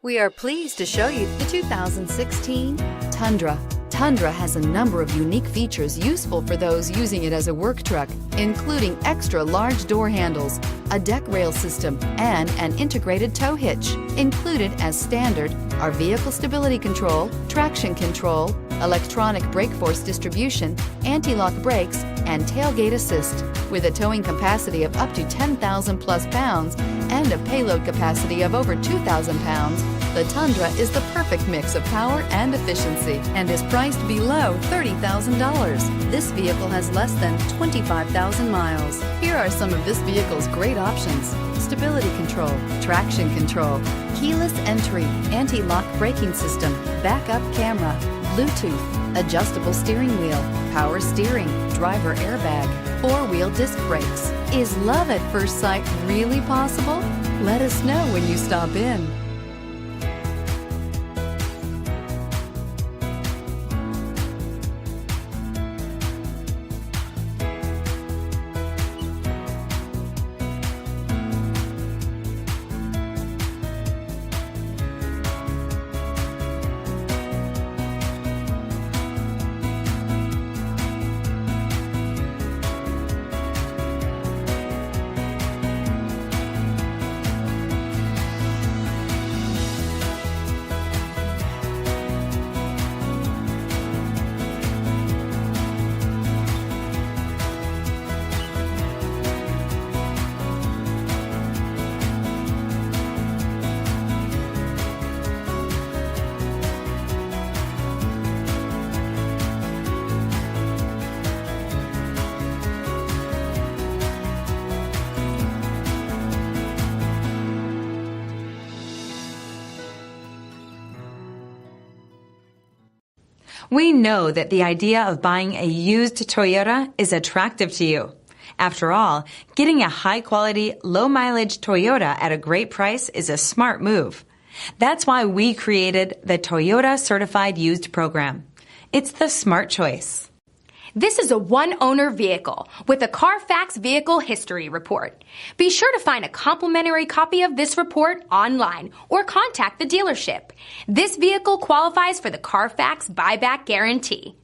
We are pleased to show you the 2016 Tundra. Tundra has a number of unique features useful for those using it as a work truck, including extra large door handles, a deck rail system, and an integrated tow hitch. Included as standard are vehicle stability control, traction control, electronic brake force distribution, anti-lock brakes, and tailgate assist. With a towing capacity of up to 10,000 plus pounds and a payload capacity of over 2,000 pounds, the Tundra is the perfect mix of power and efficiency and is priced below $30,000. This vehicle has less than 25,000 miles. Here are some of this vehicle's great options: stability control, traction control, keyless entry, anti-lock braking system, backup camera, Bluetooth, adjustable steering wheel, power steering, driver airbag, four-wheel disc brakes. Is love at first sight really possible? Let us know when you stop in. We know that the idea of buying a used Toyota is attractive to you. After all, getting a high-quality, low-mileage Toyota at a great price is a smart move. That's why we created the Toyota Certified Used Program. It's the smart choice. This is a one-owner vehicle with a Carfax Vehicle History Report. Be sure to find a complimentary copy of this report online or contact the dealership. This vehicle qualifies for the Carfax Buyback Guarantee.